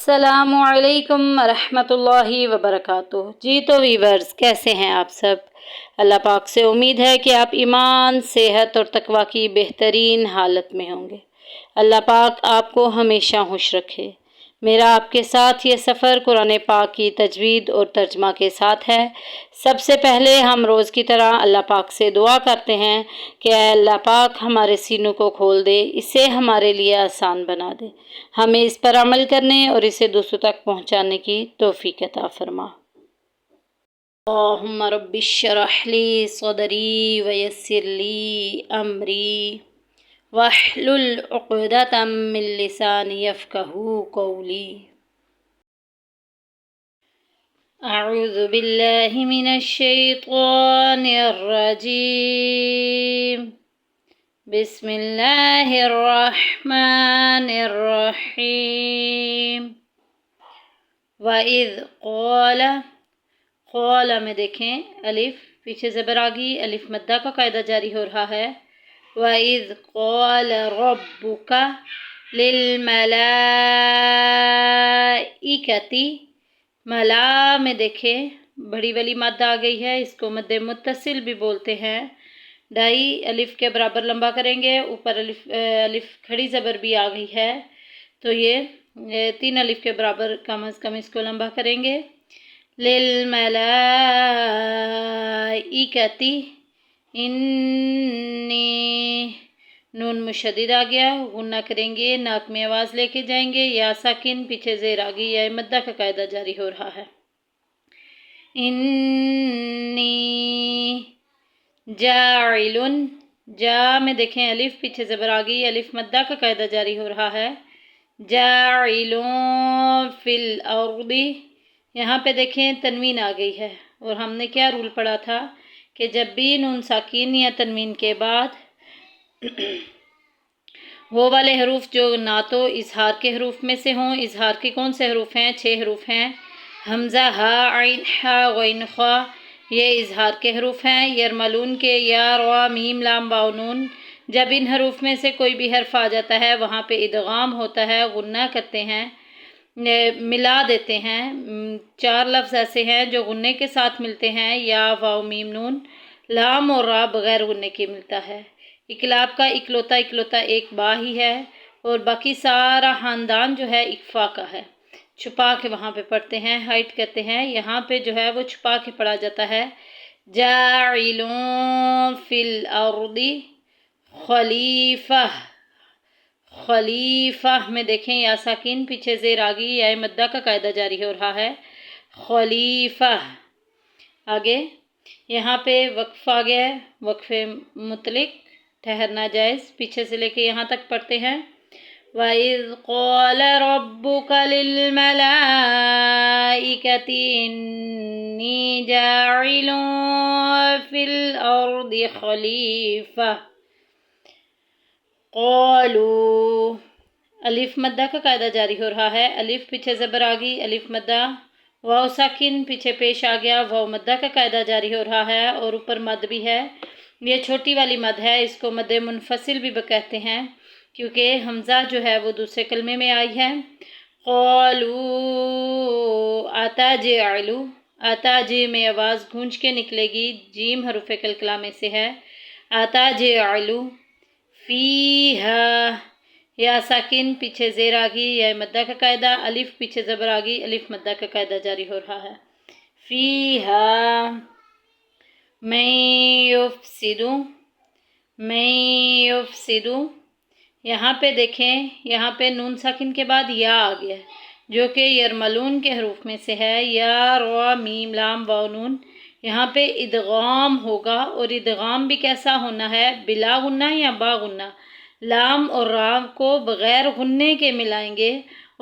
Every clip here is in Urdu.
السلام علیکم ورحمۃ اللہ وبرکاتہ۔ جی تو ویورز، کیسے ہیں آپ سب؟ اللہ پاک سے امید ہے کہ آپ ایمان، صحت اور تقوی کی بہترین حالت میں ہوں گے۔ اللہ پاک آپ کو ہمیشہ خوش رکھے۔ میرا آپ کے ساتھ یہ سفر قرآن پاک کی تجوید اور ترجمہ کے ساتھ ہے۔ سب سے پہلے ہم روز کی طرح اللہ پاک سے دعا کرتے ہیں کہ اے اللہ پاک ہمارے سینوں کو کھول دے، اسے ہمارے لیے آسان بنا دے، ہمیں اس پر عمل کرنے اور اسے دوسروں تک پہنچانے کی توفیق عطا فرما۔ اللہم رب اشرح لی صدری ویسر لی امری واحلل عقدۃ من لسانی یفقہوا قولی۔ اعوذ باللہ من الشیطان الرجیم، بسم اللہ الرحمن الرحیم۔ وَإِذْ قَالَ، قَالَ میں دیکھیں الف پیچھے زبر آگی، الف مدہ کا قاعدہ جاری ہو رہا ہے۔ وَإِذْ قَالَ رَبُّكَ لِلْمَلَائِكَةِ، ملا میں دیکھیں بڑی والی مد آ گئی ہے، اس کو مد متصل بھی بولتے ہیں۔ ڈائی الف کے برابر لمبا کریں گے، اوپر الف کھڑی زبر بھی آ گئی ہے، تو یہ 3 الف کے برابر کم از کم اس کو لمبا کریں گے۔ للملائکۃ، انی، نون مشدد آ گیا، غنہ کریں گے، ناک میں آواز لے کے جائیں گے، یا ساکن پیچھے زیر آ گئی، یا مدہ کا قاعدہ جاری ہو رہا ہے۔ انی جاعل، جا میں دیکھیں الف پیچھے زبر آ گئی، الف مدہ کا قاعدہ جاری ہو رہا ہے۔ جاعل فی الارض، یہاں پہ دیکھیں تنوین آ گئی ہے، اور ہم نے کیا رول پڑھا تھا کہ جب بھی نون ساکین یا تنوین کے بعد وہ والے حروف جو نہ تو اظہار کے حروف میں سے ہوں، اظہار کے کون سے حروف ہیں؟ 6 حروف ہیں، حمزہ، ہا، عین، حا، غین، خا، یہ اظہار کے حروف ہیں۔ یرملون کے یا، را، میم، لام، واو، نون، جب ان حروف میں سے کوئی بھی حرف آ جاتا ہے وہاں پہ ادغام ہوتا ہے، غنہ کرتے ہیں، ملا دیتے ہیں۔ 4 لفظ ایسے ہیں جو غنے کے ساتھ ملتے ہیں، یا، واو، میم، نون، لام اور را بغیر غنے کے ملتا ہے۔ اقلاب کا اکلوتا ایک با ہی ہے، اور باقی سارا خاندان جو ہے اکفا کا ہے، چھپا کے وہاں پہ پڑھتے ہیں، ہائٹ کرتے ہیں، یہاں پہ جو ہے وہ چھپا کے پڑھا جاتا ہے۔ جاعلون فی الارض خلیفہ، خلیفہ میں دیکھیں یا ساکین پیچھے زیر آگی، یا مدہ کا قاعدہ جاری ہو رہا ہے۔ خلیفہ، آگے یہاں پہ وقف آ گیا ہے، وقف مطلق، ٹھہرنا جائز، پیچھے سے لے کے یہاں تک پڑھتے ہیں۔ وَإِذْ قَالَ رَبُّكَ لِلْمَلَائِكَةِ إِنِّي جَاعِلٌ فِي الْأَرْضِ خَلِيفَةً، قَالُوا، الف مدہ کا قاعدہ جاری ہو رہا ہے، الف پیچھے زبر آ گئی، الف مدہ، واو ساکن پیچھے پیش آ گیا، واو مدہ کا قاعدہ جاری ہو رہا ہے، اور اوپر مد بھی ہے، یہ چھوٹی والی مد ہے، اس کو مد منفصل بھی کہتے ہیں، کیونکہ حمزہ جو ہے وہ دوسرے کلمے میں آئی ہے۔ قَالُوا أَتَجْعَلُ، أَتَجْ میں آواز گونج کے نکلے گی، جیم حروف کلکلہ میں سے ہے۔ أَتَجْعَلُ فِيهَا، یا ساکن پیچھے زیر آ گئی، یا مدہ کا قاعدہ، الف پیچھے زبر آ گئی، الف مدہ کا قاعدہ جاری ہو رہا ہے۔ فِيهَا مَن يُفْسِدُ، مَن يُفْسِدُ، یہاں پہ دیکھیں، یہاں پہ نون ساکن کے بعد یا آ گیا ہے، جو کہ یرملون کے حروف میں سے ہے، یا، را، میم، لام، واو، نون، یہاں پہ ادغام ہوگا، اور ادغام بھی کیسا ہونا ہے؟ بلا غنہ یا با غنہ، لام اور را کو بغیر غنے کے ملائیں گے،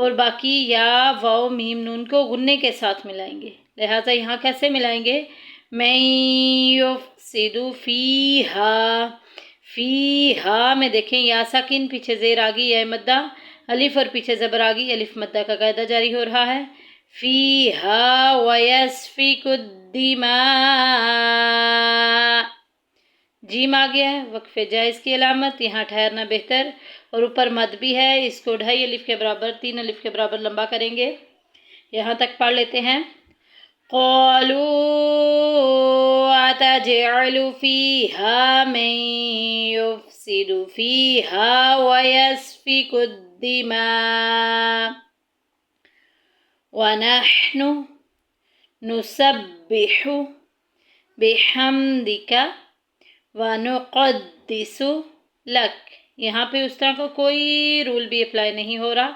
اور باقی یا، واو، میم، نون کو غنے کے ساتھ ملائیں گے، لہٰذا یہاں کیسے ملائیں گے؟ مَن یُفْسِدُ فِیہا، فِیہا میں دیکھیں یا ساکن پیچھے زیر آ گئی، یا مدہ، الف اور پیچھے زبر آ گئی، الف مدہ کا قاعدہ جاری ہو رہا ہے۔ فِیہا وَیَسْفِکُ الدِّمَاء، جیم آ گیا ہے، وقف جائز کی علامت، یہاں ٹھہرنا بہتر، اور اوپر مد بھی ہے، اس کو 2.5 الف کے برابر 3 الف کے برابر لمبا کریں گے۔ یہاں تک پڑھ لیتے ہیں۔ قَالُوا أَتَجْعَلُ فِيهَا مَن يُفْسِدُ فِيهَا وَيَسْفِكُ الدِّمَاءَ وَنَحْنُ نُسَبِّحُ بِحَمْدِكَ وَنُقَدِّسُ لَكَ۔ یہاں پہ اس طرح کا کوئی رول بھی اپلائی نہیں ہو رہا،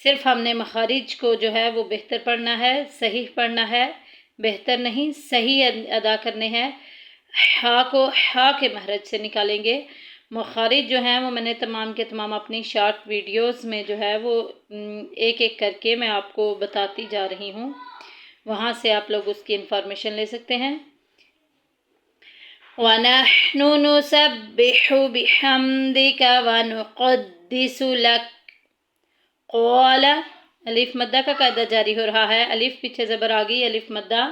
صرف ہم نے مخارج کو جو ہے وہ بہتر پڑھنا ہے، صحیح پڑھنا ہے، بہتر نہیں صحیح ادا کرنے ہیں۔ ہا کو ہا کے مخرج سے نکالیں گے۔ مخارج جو ہیں وہ میں نے تمام کے تمام اپنی شارٹ ویڈیوز میں جو ہے وہ ایک ایک کر کے میں آپ کو بتاتی جا رہی ہوں، وہاں سے آپ لوگ اس کی انفارمیشن لے سکتے ہیں۔ وَنَحْنُ نُسَبِّحُ بِحَمْدِكَ وَنُقَدِّسُ لَكَ۔ قَالَ الف مدہ کا قاعدہ جاری ہو رہا ہے، الف پیچھے زبر آ گئی، الف مدہ،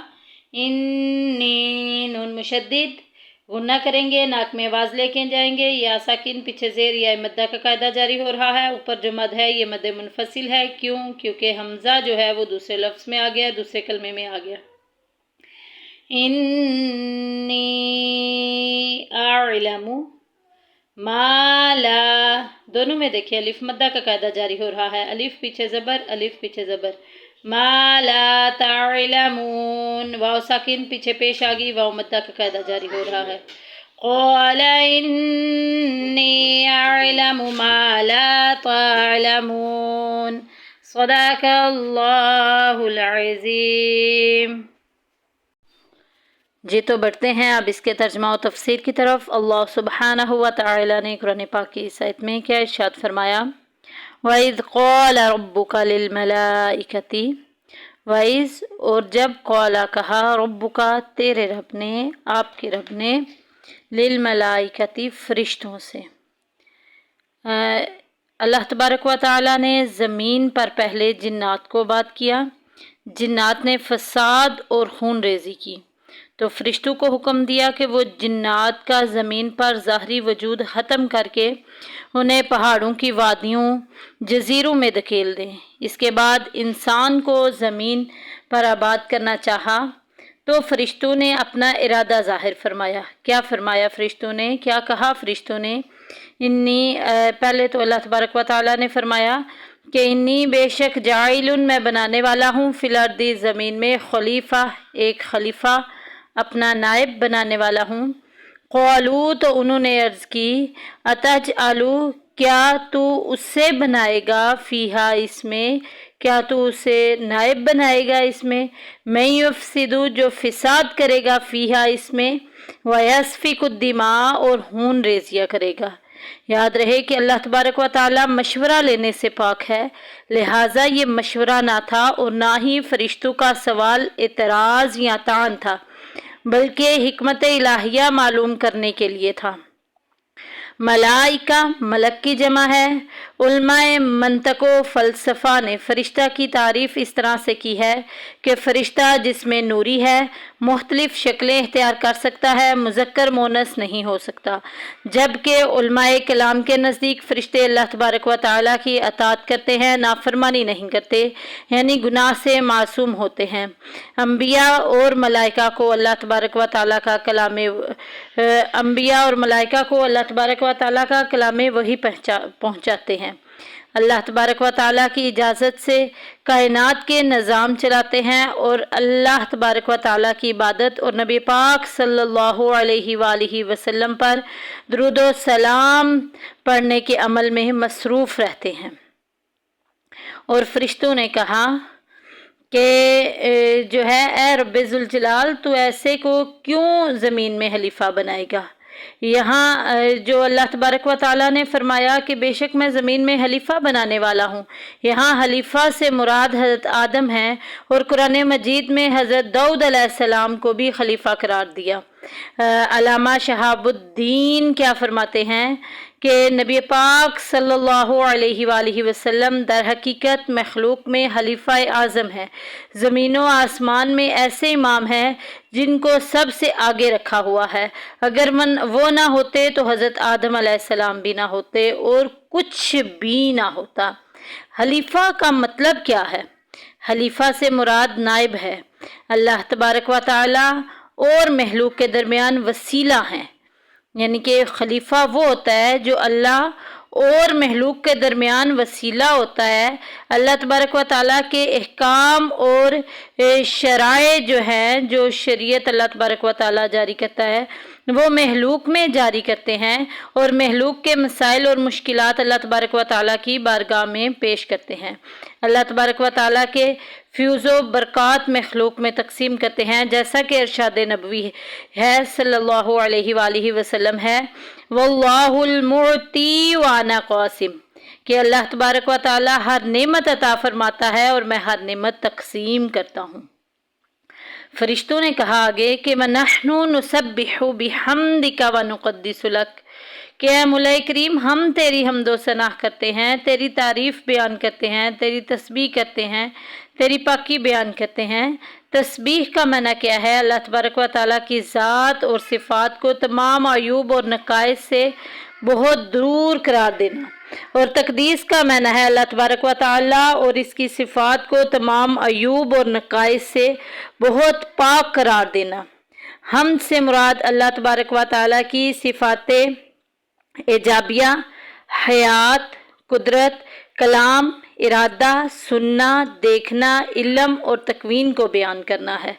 انی نون مشدد، غنہ کریں گے، ناک میں آواز لے کے جائیں گے، یا ساکن پیچھے زیر یا مدہ کا قاعدہ جاری ہو رہا ہے۔ اوپر جو مد ہے یہ مد منفصل ہے، کیوں؟ کیونکہ حمزہ جو ہے وہ دوسرے لفظ میں آ گیا، دوسرے کلمے میں آ گیا۔ انی اعلم ما لا، دونوں میں دیکھیں الف مدہ کا قاعدہ جاری ہو رہا ہے، الف پیچھے زبر، الف پیچھے زبر، ما لا تعلمون، واو ساکن پیچھے پیش آ گئی، واو مدہ کا قاعدہ جاری ہو رہا ہے۔ قال انی اعلم ما لا تعلمون، صدق اللہ العظیم۔ جی تو بڑھتے ہیں اب اس کے ترجمہ و تفسیر کی طرف۔ اللہ سبحانہ و تعالی نے قرآن پاک کی اس آیت میں کیا ارشاد فرمایا؟ وَإِذْ قَالَ رَبُّكَ لِلْمَلَائِكَةِ، وَإِذْ اور جب قَالَ کہا، رَبُّكَ تیرے رب نے، آپ کے رب نے، لِلْمَلَائِكَةِ فرشتوں سے۔ اللہ تبارک و تعالی نے زمین پر پہلے جنات کو بات کیا، جنات نے فساد اور خون ریزی کی، تو فرشتوں کو حکم دیا کہ وہ جنات کا زمین پر ظاہری وجود ختم کر کے انہیں پہاڑوں کی وادیوں، جزیروں میں دھکیل دیں۔ اس کے بعد انسان کو زمین پر آباد کرنا چاہا تو فرشتوں نے اپنا ارادہ ظاہر فرمایا۔ کیا فرمایا فرشتوں نے؟ کیا کہا فرشتوں نے؟ پہلے تو اللہ تبارک و تعالیٰ نے فرمایا کہ انی بے شک جاعل میں بنانے والا ہوں فی الارض زمین میں خلیفہ، ایک خلیفہ اپنا نائب بنانے والا ہوں۔ قالوا تو انہوں نے عرض کی، اتجعلو کیا تو اس سے بنائے گا، فیہا اس میں، کیا تو اسے نائب بنائے گا اس میں، من یفسدو جو فساد کرے گا، فیہا اس میں، ویسفک الدماء اور خون ریزیاں کرے گا۔ یاد رہے کہ اللہ تبارک و تعالی مشورہ لینے سے پاک ہے، لہٰذا یہ مشورہ نہ تھا اور نہ ہی فرشتوں کا سوال، اعتراض یا طعن تھا، بلکہ حکمت الہیہ معلوم کرنے کے لیے تھا۔ ملائکہ ملک کی جمع ہے۔ علماء منطق و فلسفہ نے فرشتہ کی تعریف اس طرح سے کی ہے کہ فرشتہ جس میں نوری ہے، مختلف شکلیں اختیار کر سکتا ہے، مذکر مونث نہیں ہو سکتا، جبکہ علماء کلام کے نزدیک فرشتے اللہ تبارک و تعالیٰ کی اطاعت کرتے ہیں، نافرمانی نہیں کرتے، یعنی گناہ سے معصوم ہوتے ہیں۔ انبیاء اور ملائکہ کو اللہ تبارک و تعالیٰ کا کلام وحی پہنچاتے ہیں، اللہ تبارک و تعالیٰ کی اجازت سے کائنات کے نظام چلاتے ہیں، اور اللہ تبارک و تعالیٰ کی عبادت اور نبی پاک صلی اللہ علیہ وآلہ وسلم پر درود و سلام پڑھنے کے عمل میں مصروف رہتے ہیں۔ اور فرشتوں نے کہا کہ جو ہے اے رب ذوالجلال تو ایسے کو کیوں زمین میں خلیفہ بنائے گا؟ یہاں جو اللہ تبارک و تعالیٰ نے فرمایا کہ بے شک میں زمین میں خلیفہ بنانے والا ہوں، یہاں خلیفہ سے مراد حضرت آدم ہے، اور قرآن مجید میں حضرت داؤد علیہ السلام کو بھی خلیفہ قرار دیا۔ علامہ شہاب الدین کیا فرماتے ہیں کہ نبی پاک صلی اللہ علیہ وآلہ وسلم در حقیقت مخلوق میں خلیفہ اعظم ہے۔ زمین و آسمان میں ایسے امام ہیں جن کو سب سے آگے رکھا ہوا ہے۔ اگر وہ نہ ہوتے تو حضرت آدم علیہ السلام بھی نہ ہوتے اور کچھ بھی نہ ہوتا۔ خلیفہ کا مطلب کیا ہے؟ خلیفہ سے مراد نائب ہے۔ اللہ تبارک و تعالی اور مخلوق کے درمیان وسیلہ ہیں، یعنی کہ خلیفہ وہ ہوتا ہے جو اللہ اور مخلوق کے درمیان وسیلہ ہوتا ہے۔ اللہ تبارک و تعالیٰ کے احکام اور شرائع جو ہیں، جو شریعت اللہ تبارک و تعالیٰ جاری کرتا ہے وہ مخلوق میں جاری کرتے ہیں، اور مخلوق کے مسائل اور مشکلات اللہ تبارک و تعالیٰ کی بارگاہ میں پیش کرتے ہیں۔ اللہ تبارک و تعالیٰ کے فیوز و برکات مخلوق میں تقسیم کرتے ہیں، جیسا کہ ارشاد نبوی ہے صلی اللہ علیہ وآلہ وسلم ہے، واللہ المعطی وانا قاسم، کہ اللہ تبارک و تعالیٰ ہر نعمت عطا فرماتا ہے اور میں ہر نعمت تقسیم کرتا ہوں۔ فرشتوں نے کہا آگے کہ وَنَحْنُ نُسَبِّحُ بِحَمْدِكَ وَنُقَدِّسُ لَكَ، کہ اے مولا کریم ہم تیری حمد و ثنا کرتے ہیں، تیری تعریف بیان کرتے ہیں، تیری تسبیح کرتے ہیں، تیری پاکی بیان کرتے ہیں۔ تسبیح کا معنی کیا ہے؟ اللہ تبارک و تعالیٰ کی ذات اور صفات کو تمام عیوب اور نقائص سے بہت دور قرار دینا، اور تقدیس کا معنی ہے اللہ تبارک و تعالیٰ اور اس کی صفات کو تمام عیوب اور نقائص سے بہت پاک قرار دینا۔ حمد سے مراد اللہ تبارک و تعالیٰ کی صفات ایجابیہ، حیات، قدرت، کلام، ارادہ، سننا، دیکھنا، علم اور تکوین کو بیان کرنا ہے۔